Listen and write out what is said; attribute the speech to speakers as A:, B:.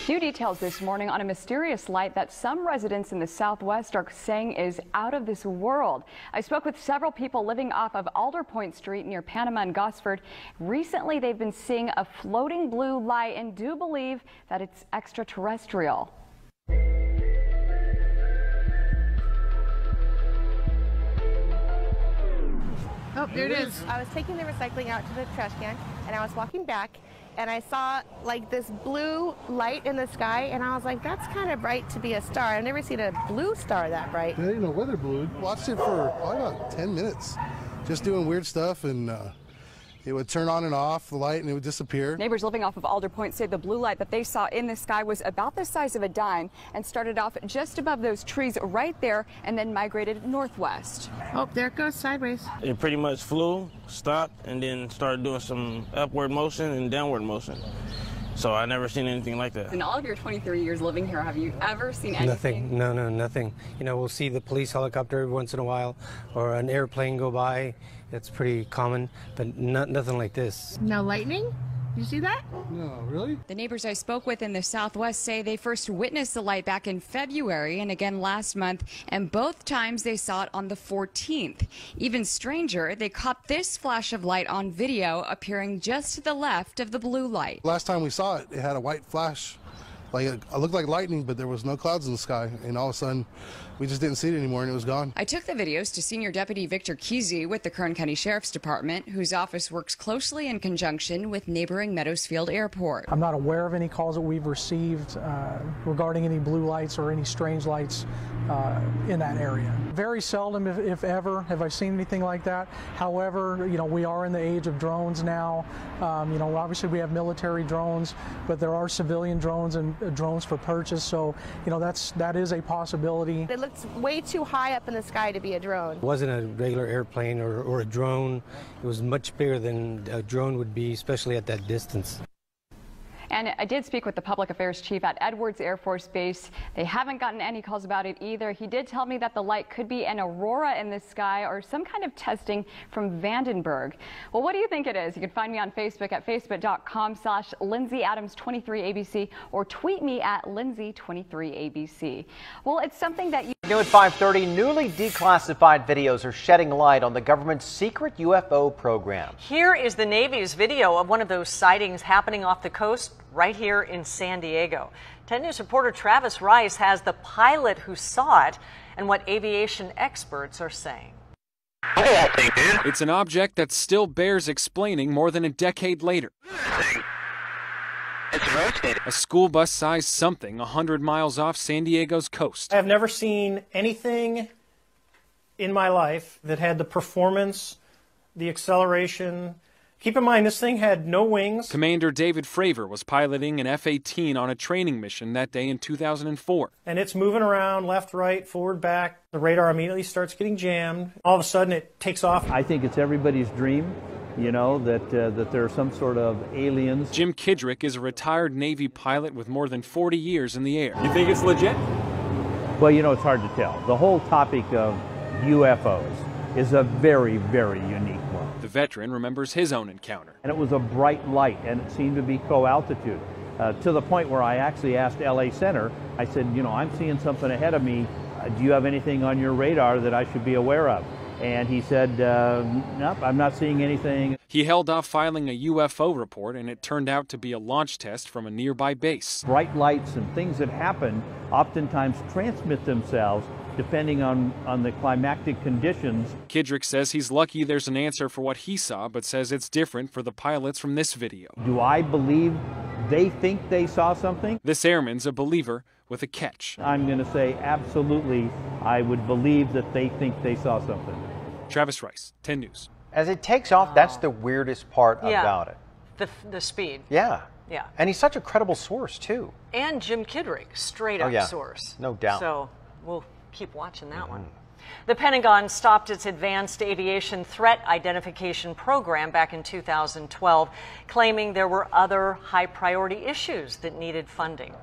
A: New details this morning on a mysterious light that some residents in the Southwest are saying is out of this world. I spoke with several people living off of Alder Point Street near Panama and Gosford. Recently, they've been seeing a floating blue light and do believe that it's extraterrestrial.
B: Oh, there it is. I was taking the recycling out to the trash can, and I was walking back, and I saw like this blue light in the sky, and I was like, that's kind of bright to be a star. I've never seen a blue star that bright.
C: It ain't no weather blue. Watched it for probably about 10 minutes, just doing weird stuff, and it would turn on and off the light and it would disappear.
A: Neighbors living off of Alder Point say the blue light that they saw in the sky was about the size of a dime and started off just above those trees right there and then migrated northwest.
B: Oh, there it goes sideways.
D: It pretty much flew, stopped, and then started doing some upward motion and downward motion. So I never seen anything like that.
A: In all of your 23 years living here, have you ever seen anything?
E: Nothing. No, nothing. You know, we'll see the police helicopter every once in a while or an airplane go by. It's pretty common, but nothing like this.
B: No lightning? Did you see that?
C: No, really?
A: The neighbors I spoke with in the Southwest say they first witnessed the light back in February and again last month, and both times they saw it on the 14th. Even stranger, they caught this flash of light on video appearing just to the left of the blue light.
C: Last time we saw it, it had a white flash. Like it looked like lightning, but there was no clouds in the sky, and all of a sudden we just didn't see it anymore and it was gone.
A: I took the videos to Senior Deputy Victor Kesey with the Kern County Sheriff's Department, whose office works closely in conjunction with neighboring Meadowsfield Airport.
F: I'm not aware of any calls that we've received regarding any blue lights or any strange lights in that area. Very seldom, if ever, have I seen anything like that. However, you know, we are in the age of drones now. You know, obviously we have military drones, but there are civilian drones and drones for purchase. So, you know, that is a possibility.
B: It looks way too high up in the sky to be a drone.
E: It wasn't a regular airplane or a drone. It was much bigger than a drone would be, especially at that distance.
A: And I did speak with the public affairs chief at Edwards Air Force Base. They haven't gotten any calls about it either. He did tell me that the light could be an aurora in the sky or some kind of testing from Vandenberg. Well, what do you think it is? You can find me on Facebook at facebook.com/LindsayAdams23ABC or tweet me at Lindsay23ABC. Well, it's something that you...
G: New at 5:30, newly declassified videos are shedding light on the government's secret UFO program.
H: Here is the Navy's video of one of those sightings happening off the coast right here in San Diego. 10 News reporter Travis Rice has the pilot who saw it and what aviation experts are saying.
I: It's an object that still bears explaining more than a decade later. A school bus-sized something 100 miles off San Diego's coast.
J: I have never seen anything in my life that had the performance, the acceleration. Keep in mind, this thing had no wings.
I: Commander David Fravor was piloting an F-18 on a training mission that day in 2004.
J: And it's moving around left, right, forward, back. The radar immediately starts getting jammed. All of a sudden, it takes off.
K: I think it's everybody's dream, you know, that there are some sort of aliens.
I: Jim Kidrick is a retired Navy pilot with more than 40 years in the air.
L: You think it's legit?
K: Well, you know, it's hard to tell. The whole topic of UFOs is a very, very unique one.
I: The veteran remembers his own encounter.
K: And it was a bright light, and it seemed to be co-altitude, to the point where I actually asked LA Center, I said, you know, I'm seeing something ahead of me. Do you have anything on your radar that I should be aware of? And he said, nope, I'm not seeing anything.
I: He held off filing a UFO report, and it turned out to be a launch test from a nearby base.
K: Bright lights and things that happen oftentimes transmit themselves depending on the climactic conditions.
I: Kidrick says he's lucky there's an answer for what he saw, but says it's different for the pilots from this video.
K: Do I believe they think they saw something?
I: This airman's a believer with a catch.
K: I'm going to say absolutely I would believe that they think they saw something.
I: Travis Rice, 10 News.
G: As it takes off, that's the weirdest part about it.
H: The speed.
G: Yeah.
H: Yeah.
G: And he's such a credible source, too.
H: And Jim Kidrick, straight up source.
G: No doubt.
H: So we'll keep watching that one. The Pentagon stopped its advanced aviation threat identification program back in 2012, claiming there were other high priority issues that needed funding.